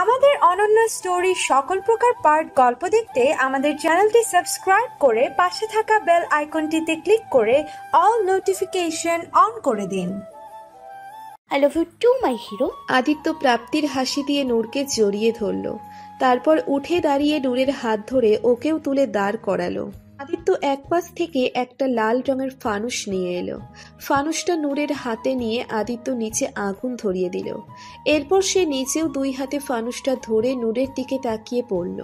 আমাদের অনন্য স্টোরি সকল প্রকার পার্ট গল্প দেখতে আমাদের চ্যানেলটি সাবস্ক্রাইব করে পাশে থাকা বেল আইকনটিতে ক্লিক করে অল নোটিফিকেশন অন করে দিন। I love you to my hero. Aditya প্রাপ্তির হাসি দিয়ে নূরকে জড়িয়ে ধরল, তারপর উঠে দাঁড়িয়ে নূরের হাত ধরে ওকেও তুলে দাঁড় করালো। আদিত্য এক পাশ থেকে একটা লাল রঙের ফানুস নিয়ে এলো। ফানুসটা নূরের হাতে নিয়ে আদিত্য নিচে আগুন ধরিয়ে দিল। এরপর সে নিচেও দুই হাতে ফানুসটা ধরে নূরের দিকে তাকিয়ে পড়ল।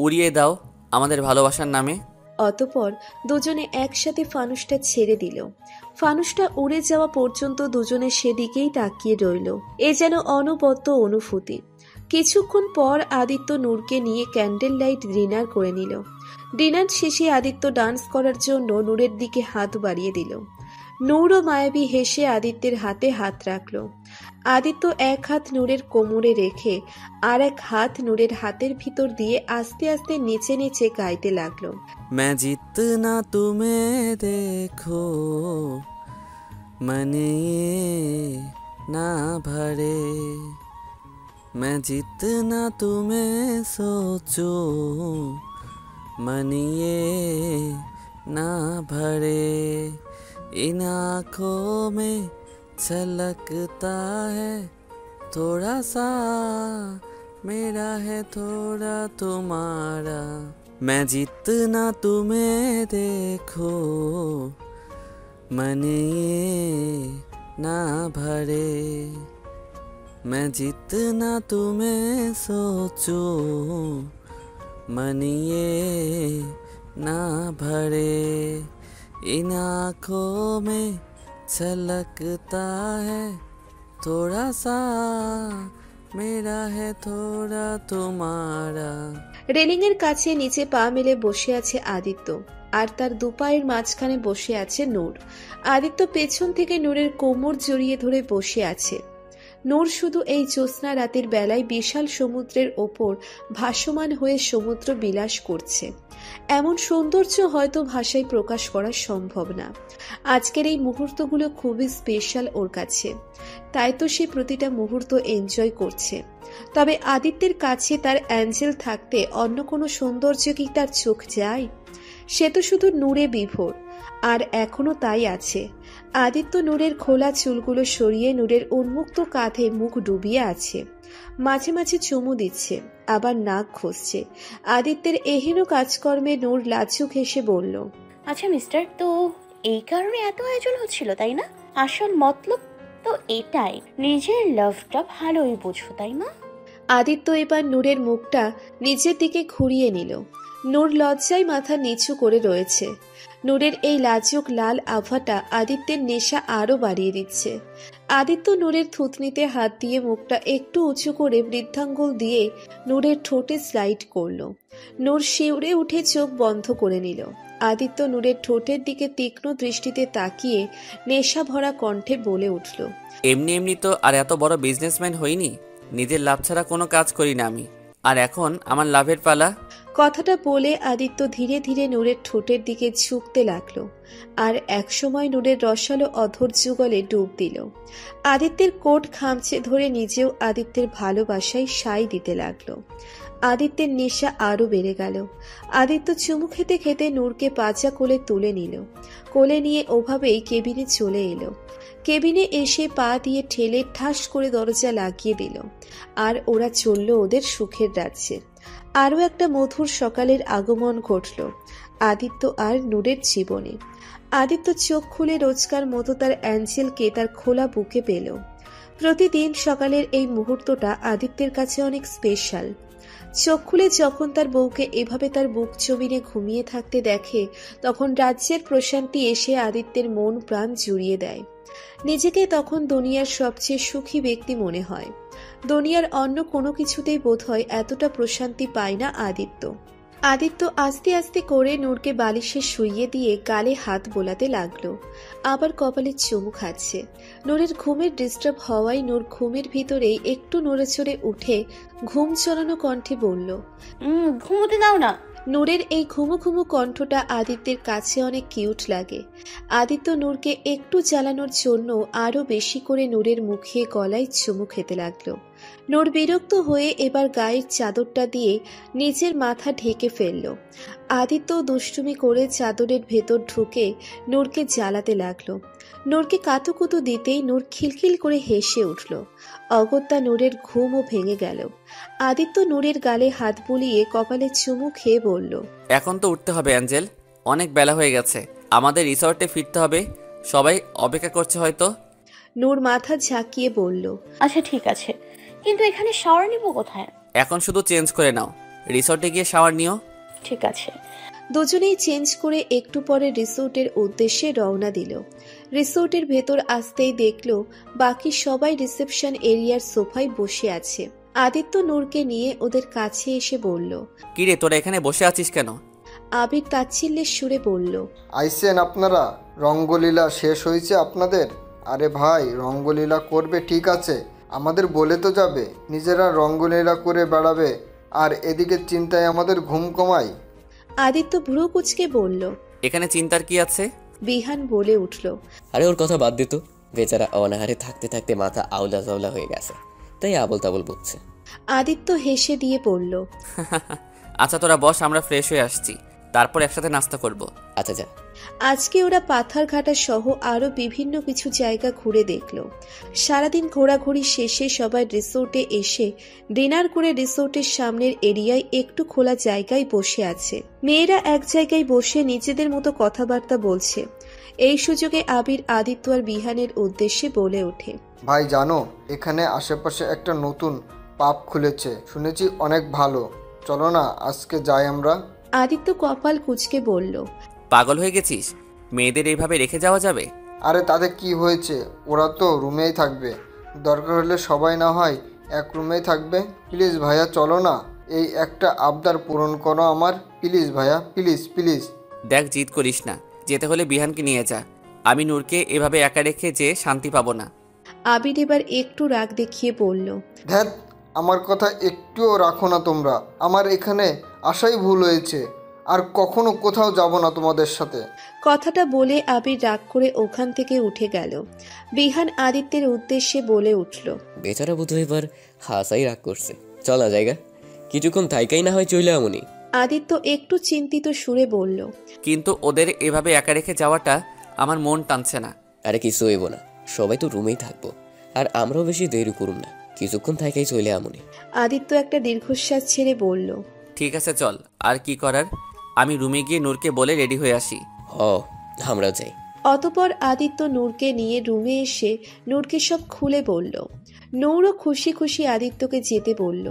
উড়িয়ে দাও আমাদের ভালোবাসার নামে। অতঃপর দুজনে একসাথে ফানুসটা ছেড়ে দিল। ফানুসটা উড়ে যাওয়া পর্যন্ত দুজনে সেদিকেই তাকিয়ে রইল। এ যেন অনবদ্য অনুভূতি। কিছুক্ষণ পর আদিত্য নূরকে নিয়ে ক্যান্ডেল লাইট ডিনার করে নিল। ডিনার শেষে আদিত্য ডান্স করার জন্য নূরের দিকে হাত বাড়িয়ে দিল। নূর ও মায়াবী হেসে আদিত্যের হাতে হাত রাখল। আদিত্য এক হাত নূরের কোমরে রেখে আর এক হাত নূরের হাতের ভিতর দিয়ে আস্তে আস্তে নেচে নেচে গাইতে লাগলো। मैं जितना तुम्हें देखो मन ये ना भरे, मैं जितना तुम्हें सोचूं मन ये ना भरे, इन आँखों में छलकता है थोड़ा सा मेरा है थोड़ा तुम्हारा, मैं जितना तुम्हें देखो मन ये ना भरे, मैं जितना तुम्हें सोचूं मन ये ना भरे, इन आँखों में छलकता है थोड़ा सा मेरा है थोड़ा तुम्हारा। রেলিং এর কাছে নিচে পা মেলে বসে আছে আদিত্য, আর তার দুপায়ের মাঝখানে বসে আছে নূর। আদিত্য পেছন থেকে নূরের কোমর জড়িয়ে ধরে বসে আছে। নূর শুধু এই জ্যোৎস্না রাতের বেলায় বিশাল সমুদ্রের ওপর ভাসমান হয়ে সমুদ্র বিলাস করছে। এমন সৌন্দর্য হয়তো ভাষায় প্রকাশ করা সম্ভব না। আজকের এই মুহূর্তগুলো খুবই স্পেশাল ওর কাছে, তাই তো সে প্রতিটা মুহূর্ত এনজয় করছে। তবে আদিত্যের কাছে তার অ্যাঞ্জেল থাকতে অন্য কোনো সৌন্দর্য কি তার চোখ যায়? সে তো শুধু নূরে বিভোর, আর এখনো তাই আছে। আদিত্য নূরের খোলা চুলগুলো সরিয়ে নূরের উন্মুক্ত কাঁধে মুখ ডুবিয়ে আছে। মাঝে মাঝে চুমু দিচ্ছে, আবার নাক ঘষছে। আদিত্যের এহেন কাজকর্মে নূর লাজুক হেসে বলল, আচ্ছা মিস্টার, তো এই কারণে এত আয়োজন হচ্ছিল তাই না? আসল মতলব তো এটাই, নিজের লাভটা ভালোই বোঝো তাই না? আদিত্য এবার নূরের মুখটা নিজের দিকে ঘুরিয়ে নিল। নূর লজ্জায় মাথা নিচু করে রয়েছে। নূরের এই লাজুক লাল আভাটা আদিত্যের নেশা আরো বাড়িয়ে দিচ্ছে। আদিত্য নূরের থুতনিতে হাত দিয়ে মুখটা একটু উঁচু করে বৃদ্ধাঙ্গুল দিয়ে নূরের ঠোঁটে স্লাইড করলো। নূর শিউরে উঠে চোখ বন্ধ করে নিল। আদিত্য নূরের ঠোঁটের দিকে তীক্ষ্ণ দৃষ্টিতে তাকিয়ে নেশা ভরা কণ্ঠে বলে উঠল, এমনি এমনি তো আর এত বড় বিজনেসম্যান হইনি, নিজের লাভ ছাড়া কোনো কাজ করি না আমি, আর এখন আমার লাভের পালা। কথাটা বলে আদিত্য ধীরে ধীরে নূরের ঠোঁটের দিকে ঝুঁকতে লাগলো, আর একসময় নূরের রসালো অধর যুগলে ডুব দিল। আদিত্যের কোট খামচে ধরে নিজেও আদিত্যের ভালোবাসায় সাই দিতে লাগলো। আদিত্যের নেশা আরো বেড়ে গেল। আদিত্য চুমু খেতে খেতে নূরকে পাজা কোলে তুলে নিল। কোলে নিয়ে ওভাবেই কেবিনে চলে এলো। কেবিনে এসে পা দিয়ে ঠেলে ঠাস করে দরজা লাগিয়ে দিল, আর ওরা চলল ওদের সুখের রাজ্যে। আরও একটা মধুর সকালের আগমন ঘটল আদিত্য আর নূরের জীবনে। আদিত্য চোখ খুলে রোজকার মতো তার অ্যাঞ্জেলকে তার খোলা বুকে পেল। প্রতিদিন সকালের এই মুহূর্তটা আদিত্যের কাছে অনেক স্পেশাল। চোখ খুলে যখন তার বউকে এভাবে তার বুক চবিনে ঘুমিয়ে থাকতে দেখে, তখন রাজ্যের প্রশান্তি এসে আদিত্যের মন প্রাণ জুড়িয়ে দেয়। নিজেকে তখন দুনিয়ার সবচেয়ে সুখী ব্যক্তি মনে হয়। দুনিয়ার অন্য কোনো কিছুতেই বোধহয় এতটা প্রশান্তি পায় না আদিত্য। আদিত্য আস্তে আস্তে করে নূরকে বালিশে শুইয়ে দিয়ে গালে হাত বোলাতে লাগলো, আবার কপালে চুমু খাচ্ছে। নূরের ঘুমের ডিস্টার্ব হওয়ায় নূর ঘুমের ভিতরেই একটু নড়েচড়ে উঠে ঘুম চড়ানো কণ্ঠে বলল, ঘুমোতে দাও না। নূরের এই ঘুমু ঘুমু কণ্ঠটা আদিত্যের কাছে অনেক কিউট লাগে। আদিত্য নূরকে একটু জ্বালানোর জন্য আরো বেশি করে নূরের মুখে গলায় চুমু খেতে লাগলো। নূর বিরক্ত হয়ে এবার গায়ের চাদরটা দিয়ে নিজের মাথা ঢেকে ফেলল। আদিত্য দুষ্টুমি করে চাদরের ভেতর ঢুকে নূরকে জ্বালাতে লাগলো। নূরকে কাতুকুতু দিতেই নূর খিলখিল করে হেসে উঠল। অগত্যা নূরের ঘুমও ভেঙে গেল। আদিত্য নূরের গালে হাত বুলিয়ে কপালে চুমু খেয়ে বলল, এখন তো উঠতে হবে অ্যাঞ্জেল, অনেক বেলা হয়ে গেছে, আমাদের রিসর্টে ফিরতে হবে, সবাই অপেক্ষা করছে হয়তো। নূর মাথা ঝাঁকিয়ে বলল, আচ্ছা ঠিক আছে, কিন্তু এখানে শাওয়ার নিব কোথায়? এখন শুধু চেঞ্জ করে নাও, রিসর্টে গিয়ে শাওয়ার নিও। ঠিক আছে। দুজনেই চেঞ্জ করে একটু পরে রিসোর্টের উদ্দেশ্যে রওনা দিল। রিসোর্টের ভেতর আসতেই দেখল বাকি সবাই রিসেপশন এরিয়ার সোফায় বসে আছে। আদিত্য নূরকে নিয়ে ওদের কাছে এসে বলল, কিরে তোরা এখানে বসে আছিস কেন? আবির তাচ্ছিল্যের সুরে বলল, আইসেন আপনারা, রঙ্গলীলা শেষ হয়েছে আপনাদের? আরে ভাই, রঙ্গলীলা করবে ঠিক আছে, আমাদের বলে তো যাবে, নিজেরা রঙ্গলীলা করে বেড়াবে আর এদিকে চিন্তায় আমাদের ঘুম কমায়। আদিত্য ভ্রু কুচকে বলল। এখানে চিন্তার কি আছে? বিহান বলে উঠল, আরে ওর কথা বাদ দিত, বেচারা অনাহারে থাকতে থাকতে মাথা আউলা জাউলা হয়ে গেছে, তাই আবল তাবল বকছে। আদিত্য হেসে দিয়ে বলল, আচ্ছা তোরা বস, আমরা ফ্রেশ হয়ে আসছি, তারপর একসাথে নাস্তা করব। আচ্ছা যা। আজকে ওরা পাথারঘাটা সহ আরো বিভিন্ন কিছু জায়গা ঘুরে দেখল। সারাদিন ঘোরাঘুরি শেষে সবাই রিসোর্টে এসে ডিনার করে রিসোর্টের সামনের এরিয়ায় একটু খোলা জায়গায় বসে আছে। মেয়েরা এক জায়গায় বসে নিজেদের মতো কথাবার্তা বলছে। এই সুযোগে আবির আদিত্য আর বিহানের উদ্দেশ্যে বলে ওঠে, ভাই জানো, এখানে আশেপাশে একটা নতুন পাব খুলেছে, শুনেছি অনেক ভালো, চলো না আজকে যাই আমরা। আদিত্য কপাল কুঁচকে বলল, পাগল হয়ে গেছিস? মেয়েদের এইভাবে রেখে যাওয়া যাবে? আরে তাতে কি হয়েছে, ওরা তো রুমেই থাকবে, দরকার হলে সবাই না হয় এক রুমেই থাকবে। প্লিজ ভাইয়া চলো না, এই একটা আবদার পূরণ করো আমার, প্লিজ ভাইয়া, প্লিজ প্লিজ। দেখ জিদ করিস না, যেতে হলে বিহানকে নিয়ে যা, আমি নূরকে এভাবে একা রেখে যে শান্তি পাবো না। আবির এবার একটু রাগ দেখিয়ে বলল, ধ্যাত, আমার কথা একটুও রাখো না তোমরা, আমার এখানে আসাই ভুল হয়েছে, আর কখনো কোথাও যাব না তোমাদের সাথে। কথাটা বলে আবির রাগ করে ওখান থেকে উঠে গেল। বিহান আদিত্যের উদ্দেশ্যে বলে উঠল, বেচারা বোধ এবার হাসাই রাগ করছে, চল না জায়গা, কিছুক্ষণ থাইকাই না হয় চইলে এমনই। আদিত্য একটু চিন্তিত সুরে বলল, কিন্তু ওদের এভাবে একা রেখে যাওয়াটা আমার মন টানছে না। আরে কিছু হইব না, সবাই তো রুমেই থাকবো, আর আমরাও বেশি দেরি করুম না, কিছুক্ষণ থাইকাই চইলে এমনই। আদিত্য একটা দীর্ঘশ্বাস ছেড়ে বলল, ঠিক আছে চল, আর কি করার, আমি রুমে গিয়ে নূরকে বলে রেডি হয়ে আসি। হ, আমরাও যাই। অতপর আদিত্য নূরকে নিয়ে রুমে এসে নূরকে সব খুলে বলল। নূরও খুশি খুশি আদিত্যকে যেতে বলল।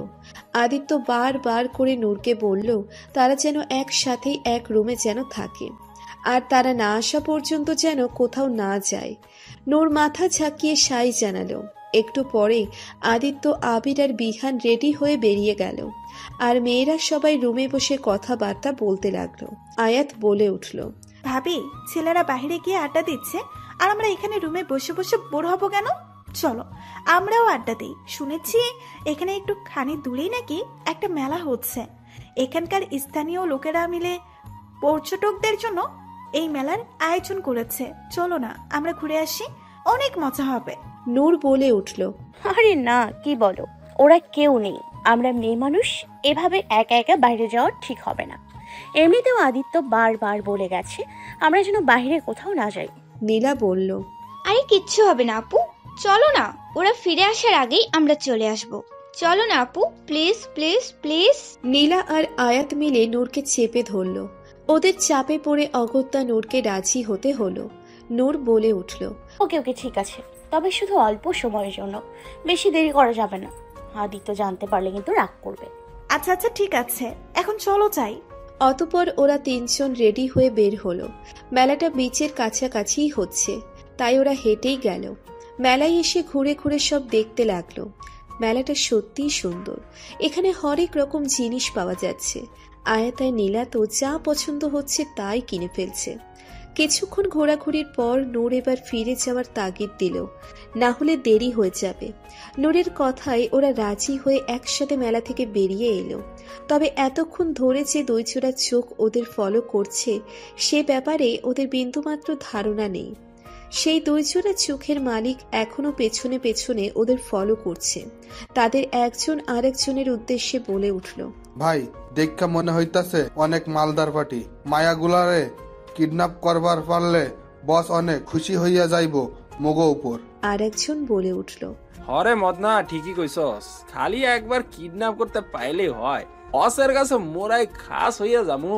আদিত্য বারবার করে নূরকে বলল তারা যেন একসাথেই এক রুমে যেন থাকে, আর তারা না আসা পর্যন্ত যেন কোথাও না যায়। নূর মাথা ঝাঁকিয়ে সাই জানালো। একটু পরে আদিত্য, আবির আর বিহান রেডি হয়ে বেরিয়ে গেল, আর মেয়েরা সবাই রুমে বসে কথাবার্তা বলতে লাগলো। আয়াত বলে উঠল, ভাবি, ছেলেরা বাইরে গিয়ে আড্ডা দিচ্ছে আর আমরা এখানে রুমে বসে বসে বোর হবো কেন? চলো আমরাও আড্ডা দিই। শুনেছি এখানে একটু খানি দূরেই নাকি একটা মেলা হচ্ছে, এখানকার স্থানীয় লোকেরা মিলে পর্যটকদের জন্য এই মেলার আয়োজন করেছে, চলো না আমরা ঘুরে আসি, অনেক মজা হবে। নূর বলে উঠল, আরে না, কি বলো, ওরা কেউ নেই, আমরা মেয়ে মানুষ, এভাবে একা একা বাইরে যাওয়া ঠিক হবে না। এমনিতেও আদিত্য বারবার বলে গেছে আমরা যেন বাইরে কোথাও না যাই। নীলা বলল, আরে কিচ্ছু হবে না আপু, চলো না, ওরা ফিরে আসার আগেই আমরা চলে আসব, চলো না আপু, প্লিজ প্লিজ প্লিজ। নীলা আর আয়াত মিলে নূরকে চেপে ধরল। ওদের চাপে পড়ে অগত্যা নূরকে রাজি হতে হলো। নূর বলে উঠল, ওকে ওকে ঠিক আছে, তবে শুধু অল্প সময়ের জন্য, বেশি দেরি করা যাবে না, আদিত্য জানতে পারলে কিন্তু রাগ করবে। আচ্ছা আচ্ছা ঠিক আছে, এখন চলো যাই। অতপর ওরা তিনজন রেডি হয়ে বের হলো। মেলাটা বিচের কাছাকাছিই হচ্ছে, তাই ওরা হেঁটেই গেল। মেলায় এসে ঘুরে ঘুরে সব দেখতে লাগলো। মেলাটা সত্যিই সুন্দর, এখানে হরেক রকম জিনিস পাওয়া যাচ্ছে। আয়াতায় নীলা তো যা পছন্দ হচ্ছে তাই কিনে ফেলছে। কিছুক্ষণ ঘোরাঘুরির পর নূর এবার ফিরে যাওয়ার তাগিদ দিল, না হলে দেরি হয়ে যাবে। নূরের কথায় ওরা রাজি হয়ে একসাথে মেলা থেকে বেরিয়ে এলো। তবে এতক্ষণ ধরে যে দুইজোড়া চোখ ওদের ফলো করছে সে ব্যাপারে ওদের বিন্দুমাত্র ধারণা নেই। সেই দুইজনের চোখের মালিক এখনো পেছনে পেছনে ওদের ফলো করছে। তাদের একজন আরেকজনের উদ্দেশ্যে বলে উঠল, ভাই দেখা মনে হইতাছে অনেক মালদার পার্টি, মায়াগুলারে কিডন্যাপ করবার পারলে বস অনেক খুশি হইয়া যাইব মগো উপর। আর একজন বলে উঠল, হরে মদনা, ঠিকই কইছস, খালি একবার কিডন্যাপ করতে পাইলেই হয়, বসের কাছে মোরাই খাস হইয়া যামু।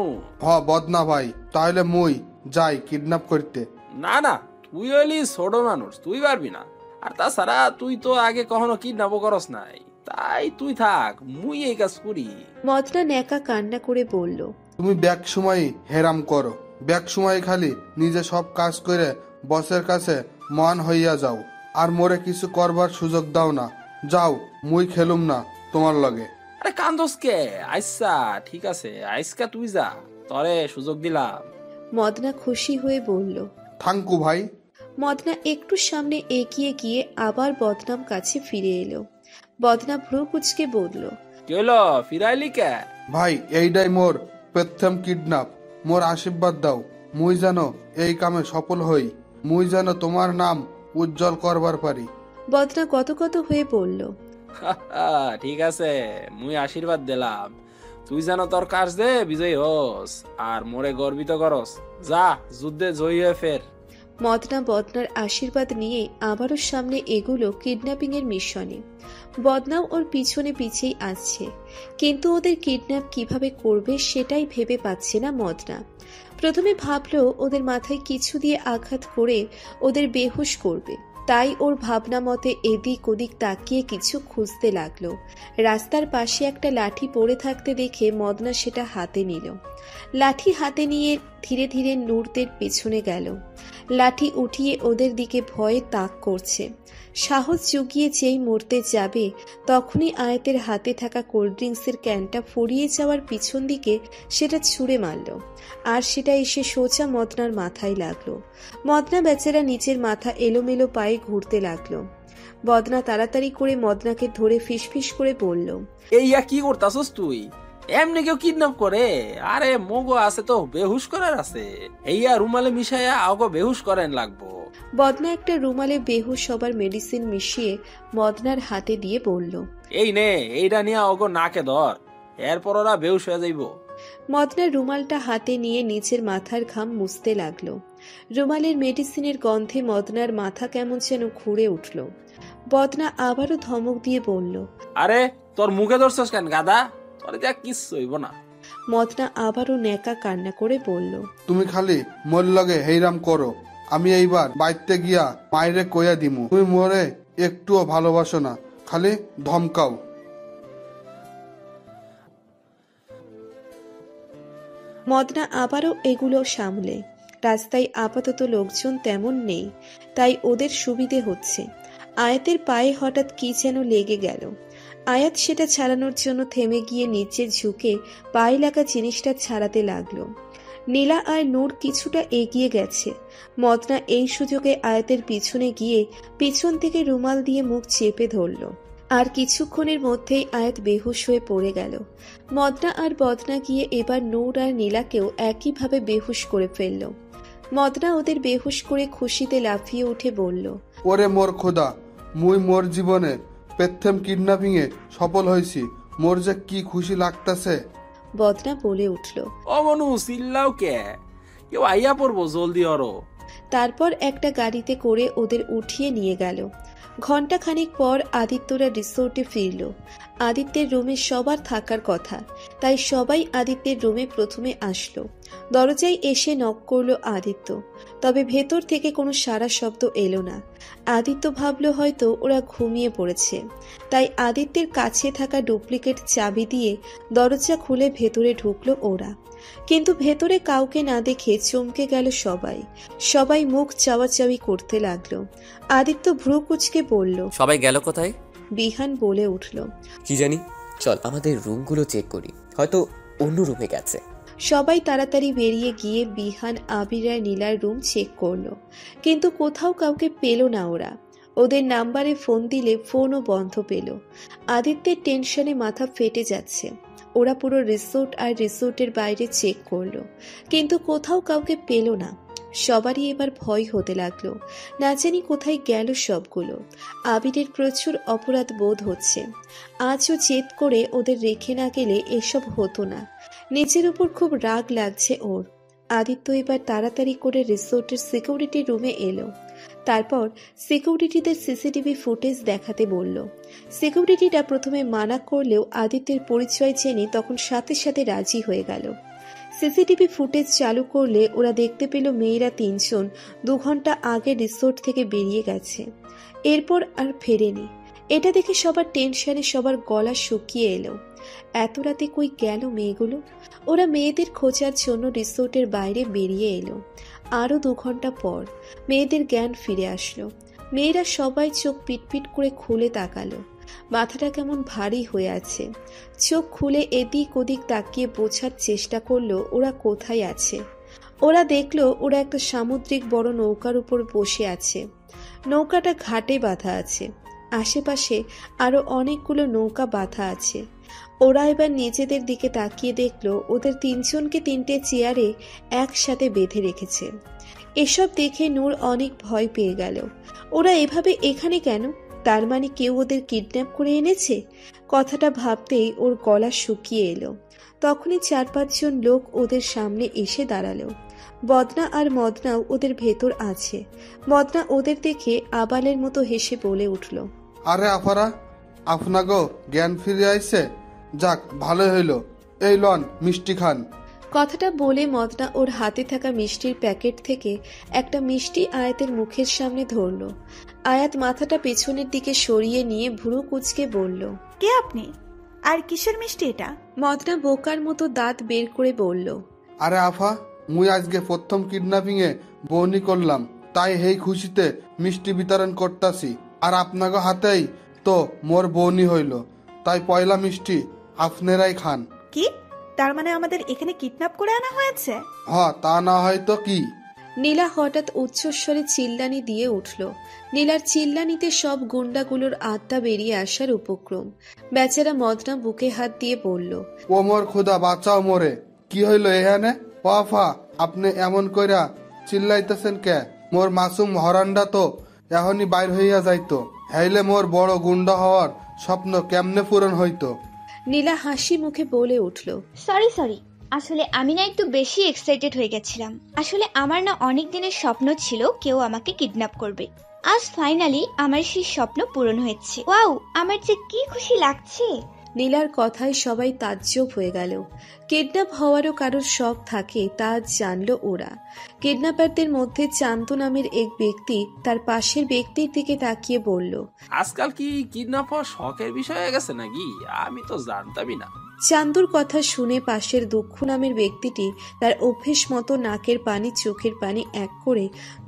বদনা ভাই, তাহলে মুই যাই কিডন্যাপ করতে। না না, তুই হইলি ছোট মানুষ, তুই পারবি না। আর তাছাড়া তুই তো আগে কখনো কিডন্যাপও করস নাই, তাই তুই থাক, মুই এই কাজ করি। মদনা ন্যাকা কান্না করে বলল, তুমি ব্যাক সময় হেরাম করো, ব্যাক সময় খালি নিজে সব কাজ করে বসের কাছে মান হইয়া যাও, আর মোরে কিছু করবার সুযোগ দাও না। যাও, মুই খেলুম না তোমার লগে। আরে কান্দোস কে? আচ্ছা ঠিক আছে, আইসকা তুই যা, তরে সুযোগ দিলাম। মদনা খুশি হয়ে বলল, থ্যাংকু ভাই। মদনা একটু সামনে এগিয়ে গিয়ে আবার বদনাম কাছে ফিরে এলো। বদনা ভ্রু কুচকে বলল, কি হইলো, ফিরাইলি কে? ভাই এইটাই মোর প্রথম কিডন্যাপ, মোর আশীর্বাদ দাও, মুই যেন এই কামে সফল হই, মুই যেন তোমার নাম উজ্জ্বল করবার পারি। বদনা গতগত হয়ে বলল, ঠিক আছে, মুই আশীর্বাদ দিলাম, তুই যেন তোর কাজ দে বিজয়ী হোস আর মোরে গর্বিত করস। যা, যুদ্ধে জয়ী হয়ে ফের। মদনা বদনার আশীর্বাদ নিয়ে আবারও সামনে এগুলো কিডন্যাপিং এর মিশনে। বদনাও ওর পিছনে পিছেই আসছে, কিন্তু ওদের কিডন্যাপ কিভাবে করবে সেটাই ভেবে পাচ্ছে না মদনা। প্রথমে ভাবলো ওদের মাথায় কিছু দিয়ে আঘাত করে ওদের বেহুশ করবে, তাই ওর ভাবনা মতে এদিক ওদিক তাকিয়ে কিছু খুঁজতে লাগলো। রাস্তার পাশে একটা লাঠি পড়ে থাকতে দেখে মদনা সেটা হাতে নিল। লাঠি হাতে নিয়ে ধীরে ধীরে নূরদের পেছনে গেল। লাঠি উঠিয়ে ওদের দিকে ভয়ে তাক করছে। সাহস জুগিয়ে যেই মরতে যাবে তখনই আয়াতের হাতে থাকা কোল্ড ড্রিঙ্কসের ক্যানটা ফুরিয়ে যাওয়ার পিছন দিকে সেটা ছুঁড়ে মারল, আর সেটা এসে সোজা মদনার মাথায় লাগলো। মদনা বেচারা নিচের মাথা এলোমেলো পায়ে ঘুরতে লাগলো। বদনা তাড়াতাড়ি করে মদনাকে ধরে ফিসফিস করে বলল, এইয়া কি করতাছস তুই? এমনি কেউ কিডন্যাপ করে? আরে মগো আছে তো বেহুশ করার আছে, এইয়া রুমালে মিশাইয়া আগো বেহুশ করেন লাগবো। বদনা একটা রুমালে বেহুশ হবার মেডিসিন মিশিয়ে মদনার হাতে দিয়ে বলল, এই নে, এইটা নিয়ে আগো নাকে ধর, এরপর ওরা বেহুশ হয়ে যাইব। মদনার রুমালটা হাতে নিয়ে নিচের মাথার ঘাম মুছতে লাগলো। রুমালের মেডিসিনের গন্ধে মদনার মাথা কেমন যেন ঘুরে উঠল। বদনা আবারও ধমক দিয়ে বলল, আরে তোর মুখে ধরছস কেন গাদা, তোর যা কিচ্ছু হইব না। মদনা আবারও ন্যাকা কান্না করে বলল, তুমি খালি মোর লগে হেইরাম করো, আমি এইবার বাইতে গিয়া মাইরে কইয়া দিমু তুমি মোরে একটুও ভালোবাসো না, খালি ধমকাও। মদনা আবারও এগুলো সামলে। রাস্তায় আপাতত লোকজন তেমন নেই, তাই ওদের সুবিধে হচ্ছে। আয়াতের পায়ে হঠাৎ কি যেন লেগে গেল। আয়াত সেটা ছাড়ানোর জন্য থেমে গিয়ে নিচে ঝুঁকে পায়ে লাগা জিনিসটা ছাড়াতে লাগলো। নীলা আর নূর কিছুটা এগিয়ে গেছে। মদনা এই সুযোগে আয়াতের পিছনে গিয়ে পিছন থেকে রুমাল দিয়ে মুখ চেপে ধরল, আর কিছুক্ষণের মধ্যেই আয়াত বেহুশ হয়ে পড়ে গেল। মদনা আর বদনা গিয়ে এবার নূর আর নীলাকেও একইভাবে বেহুশ করে ফেলল। মদনা ওদের বেহুশ করে খুশিতে লাফিয়ে উঠে বলল, ওরে মোর খোদা, মুই মোর জীবনে প্রথম কিডন্যাপিং এ সফল হয়েছি, মোর যে কি খুশি লাগতাছে। বদনা বলে উঠল, ও মনু, চিল্লাও কে? কেউ আইয়া পড়বো, জলদি অরো। তারপর একটা গাড়িতে করে ওদের উঠিয়ে নিয়ে গেল। ঘণ্টাখানিক পর আদিত্যরা রিসোর্টে ফিরল। আদিত্যের রুমে সবার থাকার কথা, তাই সবাই আদিত্যের রুমে প্রথমে আসলো। দরজায় এসে নক করলো আদিত্য, তবে ভেতর থেকে কোনো সাড়া শব্দ এলো না। আদিত্য ভাবলো হয়তো ওরা ঘুমিয়ে পড়েছে, তাই আদিত্যের কাছে থাকা ডুপ্লিকেট চাবি দিয়ে দরজা খুলে ভেতরে ঢুকলো ওরা। কিন্তু ভেতরে কাউকে না দেখে চমকে গেল সবাই। সবাই মুখ চাওয়াচাওয়ি করতে লাগলো। আদিত্য ভ্রু কুচকে বলল, সবাই গেল কোথায়? বিহান বলে উঠল, কি জানি, চল আমাদের রুমগুলো চেক করি, হয়তো অন্য রুমে গেছে। সবাই তাড়াতাড়ি বেরিয়ে গিয়ে বিহান, আবির আর নীলার রুম চেক করলো, কিন্তু কোথাও কাউকে পেল না ওরা। ওদের নাম্বারে ফোন দিলে ফোনও বন্ধ পেল। আদিত্যের টেনশনে মাথা ফেটে যাচ্ছে। ওরা পুরো রিসোর্ট আর রিসোর্টের বাইরে চেক করলো, কিন্তু কোথাও কাউকে পেল না। সবারই এবার ভয় হতে লাগলো। না জানি কোথায় গেল সবগুলো। আবিরের প্রচুর অপরাধ বোধ হচ্ছে। আজও জেদ করে ওদের রেখে না গেলে এসব হতো না। নিজের উপর খুব রাগ লাগছে ওর। আদিত্য এবার তাড়াতাড়ি করে রিসোর্টের সিকিউরিটি রুমে এলো। তারপর সিকিউরিটিদের সিসিটিভি ফুটেজ দেখাতে বলল। সিকিউরিটিরা প্রথমে মানা করলেও আদিত্যের পরিচয় জেনে তখন সাথে সাথে রাজি হয়ে গেল। সিসিটিভি ফুটেজ চালু করলে ওরা দেখতে পেল মেয়েরা 3 জন 2 ঘন্টা আগে রিসোর্ট থেকে বেরিয়ে গেছে, এরপর আর ফেরেনি। এটা দেখে সবার টেনশনে সবার গলা শুকিয়ে এলো। এত রাতে কই গেল মেয়েগুলো? ওরা মেয়েদের খোঁজার জন্য রিসোর্টের বাইরে বেরিয়ে এলো। আরও 2 ঘন্টা পর মেয়েদের জ্ঞান ফিরে আসলো। মেয়েরা সবাই চোখ পিটপিট করে খুলে তাকালো। মাথাটা কেমন ভারী হয়ে আছে। চোখ খুলে এদিক ওদিক তাকিয়ে বোঝার চেষ্টা করলো ওরা কোথায় আছে। ওরা দেখলো ওরা একটা সামুদ্রিক বড় নৌকার উপর বসে আছে। নৌকাটা ঘাটে বাঁধা আছে। আশেপাশে আরো অনেকগুলো নৌকা বাঁধা আছে। ওরা এবার নিজেদের দিকে তাকিয়ে দেখলো ওদের 3 জনকে 3টে চেয়ারে একসাথে বেঁধে রেখেছে। এসব দেখে নূর অনেক ভয় পেয়ে গেল। ওরা এভাবে এখানে কেন? তার মানে কেউ ওদের কিডন্যাপ করে এনেছে। কথাটা ভাবতেই ওর গলা শুকিয়ে এলো। তখনই 4-5 জন লোক ওদের সামনে এসে দাঁড়ালো। বদনা আর মদনাও ওদের ভেতর আছে। মদনা ওদের দেখে আবালের মতো হেসে বলে উঠল, আরে আফারা, আপনাগো জ্ঞান ফিরে আইছে? যাক, ভালো হইল। এই লন মিষ্টি খান। কথাটা বলে মদনা ওর হাতে থাকা মিষ্টির প্যাকেট থেকে একটা মিষ্টি আয়াতের মুখের সামনে ধরল। আয়াত মাথাটা পেছনের দিকে সরিয়ে নিয়ে ভুরু কুঁচকে বলল, কে আপনি? আর কিসের মিষ্টি এটা? মদনা বোকার মতো দাঁত বের করে বলল, আরে আফা, মুই আজকে প্রথম কিডন্যাপিং এ বউনি করলাম, তাই হেই খুশিতে মিষ্টি বিতরণ করতাছি। আর আপনাগো হাতেই তো মোর বউনি হইল, তাই পয়লা মিষ্টি আপনারাই খান। কি? তার মানে আমাদের এখানে কিডন্যাপ করে আনা হয়েছে? হ, তা না হয় তো কি। নীলা হঠাৎ উচ্চস্বরে চিল্লানি দিয়ে উঠল। নীলার চিল্লানিতে সব গুন্ডাগুলোর আত্মা বেরিয়ে আসার উপক্রম। বেচারা মদনা বুকে হাত দিয়ে বলল, ও মোর খোদা, বাঁচাও মোরে। কি হইল এখানে? ও আফা, আপনি এমন কইরা চিল্লাইতেছেন কে? মোর মাসুম হরান্ডা তো এখনই বাইর হইয়া যাইতো, হাইলে মোর বড় গুন্ডা হওয়ার স্বপ্ন কেমনে পূরণ হইতো। নীলা হাসি মুখে বলে উঠল, সরি, আসলে আমি না একটু বেশি এক্সাইটেড হয়ে গেছিলাম। আসলে আমার না অনেক দিনের স্বপ্ন ছিল কেউ আমাকে কিডন্যাপ করবে। আজ ফাইনালি আমার সেই স্বপ্ন পূরণ হয়েছে। ওয়াও, আমার যে কি খুশি লাগছে। নীলার কথায় সবাই তাজ্জব হয়ে গেল। কিডন্যাপ হওয়ারও কারোর শখ থাকে তা জানলো ওরা। কিডন্যাপারদের মধ্যে চান্দু নামের এক ব্যক্তি তার পাশের ব্যক্তির দিকে তাকিয়ে বলল, আজকাল কি কিডন্যাপ হওয়া শখের বিষয় হয়ে গেছে নাকি? আমি তো জানতামই না। চান্দুর কথা শুনে পাশের দুঃখ নামের ব্যক্তিটি তার অভ্যেস মতো নাকের পানি চোখের পানি এক করে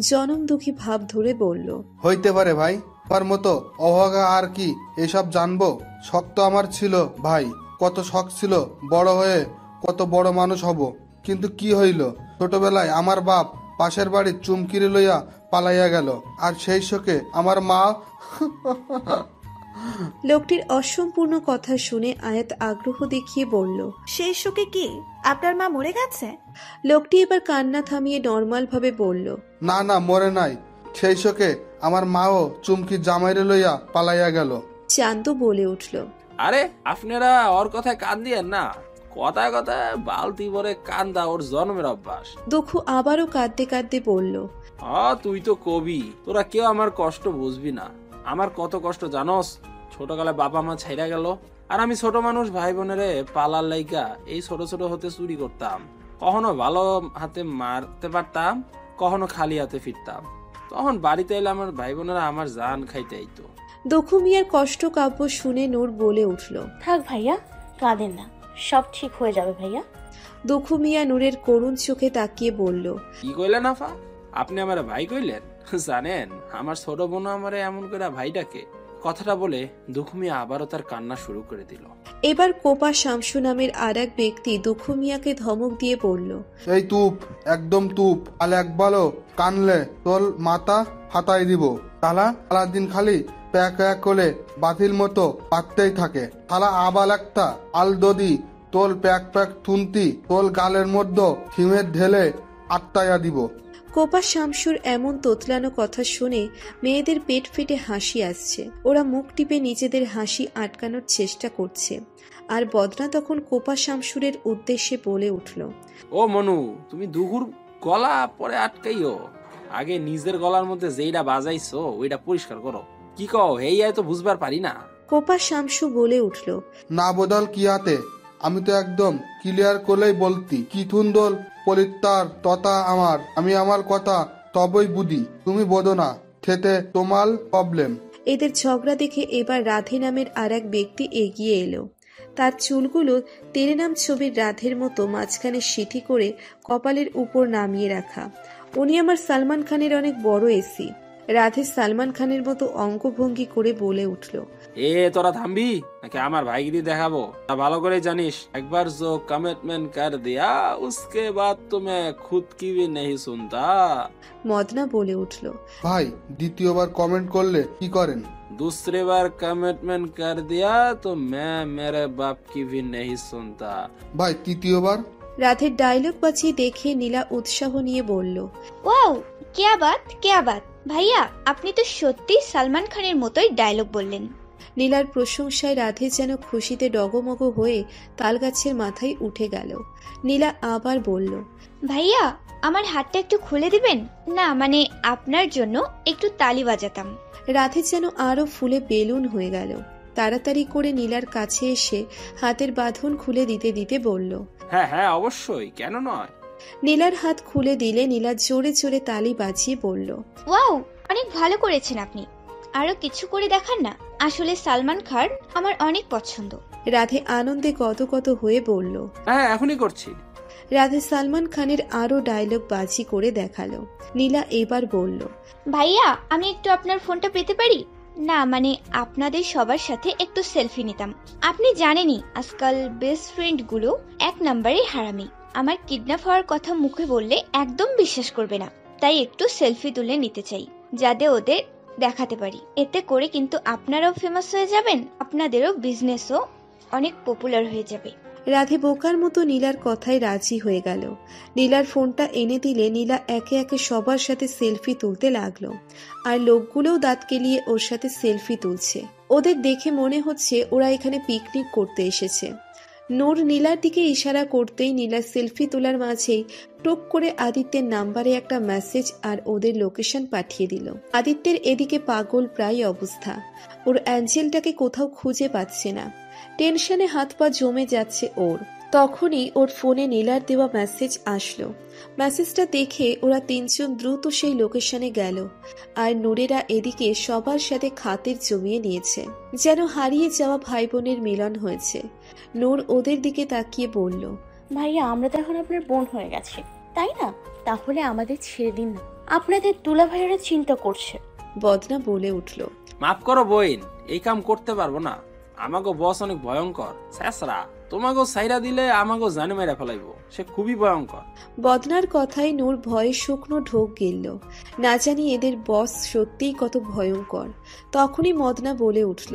জনম দুঃখী ভাব ধরে বলল, হইতে পারে ভাই, আমার মতো অভাগা আর কি এসব জানবো? শখ তো আমার ছিল ভাই, কত শখ ছিল বড় হয়ে কত বড় মানুষ হব। কিন্তু কি হইল, ছোটবেলায় আমার বাপ পাশের বাড়ির চুমকিরে লইয়া পালাইয়া গেল, আর সেই শোকে আমার মা। লোকটির অসম্পূর্ণ কথা শুনে আয়াত আগ্রহ দেখিয়ে বলল, সেই শোকে কি আপনার মা মরে গেছে? লোকটি এবার কান্না থামিয়ে নর্মাল ভাবে বলল, না না, মরে নাই। সেই শোকে আমার মাও চুমকি জামাইরে লইয়া পালাইয়া গেল। চান্দু বলে উঠল, আরে আপনারা ওর কথায় কান দিয়েন না। কথায় কথায় বালতি ভরে কান্দা ওর জন্মের অভ্যাস। দুঃখু আবারও কাঁদতে কাঁদতে বলল, তুই তো কবি, তোরা কেউ আমার কষ্ট বুঝবি না। আমার কত কষ্ট জানোস? ছোটকালে বাবা মা ছাইরা গেল, আর আমি ছোট মানুষ ভাই বোনেরে পালার লাইগা এই ছোট ছোট হতে চুরি করতাম। কখনো ভালো হাতে মারতে পারতাম, কখনো খালি হাতে ফিরতাম। তখন বাড়িতে এলে আমার ভাই বোনেরা আমার জান খাইতে আইতো। দুঃখু মিয়ার কষ্ট কাব্য শুনে নূর বলে উঠল, থাক ভাইয়া, কাঁদেন না, সব ঠিক হয়ে যাবে ভাইয়া। দুঃখু মিয়া নূরের করুণ চোখে তাকিয়ে বলল, কি কইলেন আফা? আপনি আমার ভাই কইলেন? জানেন, আমার ছোট বোন আমারে এমন করে ভাই ডাকে। কথাটা বলে দুঃখু মিয়া আবারও তার কান্না শুরু করে দিল। এবার কোপা শামসু নামের আর এক ব্যক্তি দুঃখু মিয়াকে ধমক দিয়ে বলল, এই তুপ, একদম তুপ, আর একবারও কানলে তোর মাথা হাতাই দিব। তালা সারাদিন খালি প্যাক প্যাক করে বাতিল মতো পাততেই থাকে। তালা আবাল একটা আল দদি তোল প্যাক প্যাক থুনতি তোল গালের মধ্যে থিমের ঢেলে আটটাইয়া দিব। কোপা শামসুর এমন তোতলানো কথা শুনে মেয়েদের পেট ফেটে হাসি আসছে। ওরা মুখ টিপে নিজেদের হাসি আটকানোর চেষ্টা করছে। আর বদনা তখন কোপা শামসুরের উদ্দেশ্যে বলে উঠল, ও মনু, তুমি দুগুর গলা পরে আটকাইও, আগে নিজের গলার মধ্যে যেইটা বাজাইছো ওইটা পরিষ্কার করো। কি কও, এই তো বুঝবার পারি না। কোপা শামসু বলে উঠল, না বদল কিয়াতে, আমি তো একদম ক্লিয়ার করলেই বলতি কি থুন্দল পরিত্তার তথা আমার, আমি আমার কথা তবই বুঝি, তুমি বোধো না, থেতে তোমার প্রবলেম। এদের ঝগড়া দেখে এবার রাধে নামের আর এক ব্যক্তি এগিয়ে এলো। তার চুলগুলো তেরে নাম ছবির রাধের মতো মাঝখানে সিঁথি করে কপালের উপর নামিয়ে রাখা। উনি আমার সালমান খানের অনেক বড় এসি। রাধে সালমান খানের মতো অঙ্গভঙ্গি করে বলে উঠল, তোরা থামবি নাকি আমার ভাইগিরি দেখাবো? ভালো করে জানিস, একবার जो कमिटमेंट कर दिया उसके बाद तुम्हें खुद की भी नहीं सुनता। মদনা বলে উঠল, ভাই দ্বিতীয়বার কমেন্ট করলে কি করেন? दूसरी बार कमिटमेंट कर दिया तो मैं मेरे बाप की भी नहीं सुनता। ভাই তৃতীয়বার? রাধের ডায়লগ বাজিয়ে দেখে নীলা উৎসাহ নিয়ে বলল, ওয়াও, क्या बात ভাইয়া, আপনি তো সত্যি সালমান খানের মতোই ডায়লগ বললেন। নীলার প্রশংসায় রাধে যেন খুশিতে ডগমগ হয়ে তালগাছের মাথায় উঠে গেল। নীলা আবার বলল, ভাইয়া আমার হাতটা একটু খুলে দিবেন না, মানে আপনার জন্য একটু তালি বাজাতাম। রাধে যেন আরো ফুলে বেলুন হয়ে গেল। তাড়াতাড়ি করে নীলার কাছে এসে হাতের বাঁধন খুলে দিতে দিতে বলল, হ্যাঁ হ্যাঁ অবশ্যই, কেন নয়। নীলার হাত খুলে দিলে নীলা জোরে জোরে তালি বাজিয়ে বলল, ওয়াও, অনেক ভালো করেছেন আপনি, আরো কিছু করে দেখান না, আসলে সালমান খান আমার অনেক পছন্দ। রাধে আনন্দে গদগদ হয়ে বলল, হ্যাঁ এখনই করছি। রাধে সালমান খানের আরো ডায়লগ বাজি করে দেখালো। নীলা এবার বলল, ভাইয়া আমি একটু আপনার ফোনটা পেতে পারি? না মানে আপনাদের সবার সাথে একটু সেলফি নিতাম। আপনি জানেনই আজকাল বেস্ট ফ্রেন্ড গুলো এক নম্বরে হারামি। আমার কিডন্যাপ হওয়ার কথা মুখে বললে একদম বিশ্বাস করবে না, তাই একটু সেলফি তুলে নিতে চাই, যাতে ওদের দেখাতে পারি। এতে করে কিন্তু আপনারাও ফেমাস হয়ে যাবেন, আপনাদেরও বিজনেসও অনেক পপুলার হয়ে যাবে। রাধে বোকার মতো নীলার কথায় রাজি হয়ে গেল। নীলার ফোনটা এনে দিলে নীলা একে একে সবার সাথে সেলফি তুলতে লাগলো। আর লোকগুলোও দাঁত কেলিয়ে ওর সাথে সেলফি তুলছে। ওদের দেখে মনে হচ্ছে ওরা এখানে পিকনিক করতে এসেছে। নূর নীলার দিকে ইশারা করতেই নীলা সেলফি তোলার মাঝেই টুক করে আদিত্যের নাম্বারে একটা মেসেজ আর ওদের লোকেশন পাঠিয়ে দিল। আদিত্যের এদিকে পাগল প্রায় অবস্থা। ওর অ্যাঞ্জেলটাকে কোথাও খুঁজে পাচ্ছে না। টেনশনে হাত পা জমে যাচ্ছে ওর। তখনই ওর ফোনে নীলার দেওয়া মেসেজ আসলো। মেসেজটা দেখে ওরা তিনজন দ্রুত সেই লোকেশনে গেল। আর নূরেরা এদিকে সবার সাথে খাতির জমিয়ে নিয়েছে, যেন হারিয়ে যাওয়া ভাই বোনের মিলন হয়েছে। নূর ওদের দিকে তাকিয়ে বলল, ভাইয়া আমরা তো এখন আপনার বোন হয়ে গেছে, তাই না? তাহলে আমাদের ছেড়ে দিন না, আপনাদের দুলা ভাইয়েরা চিন্তা করছে। বদনা বলে উঠল, মাফ করো বোন, এই কাম করতে পারবো না। আমাগো বস অনেক ভয়ঙ্কর, শেষরা তোমাগো সাইরা দিলে আমাগো জানে মেরা ফেলাইবো, সে খুবই ভয়ঙ্কর। বদনার কথায় নূর ভয়ে শুকনো ঢোক গেল। না জানি এদের বস সত্যিই কত ভয়ঙ্কর। তখনই মদনা বলে উঠল,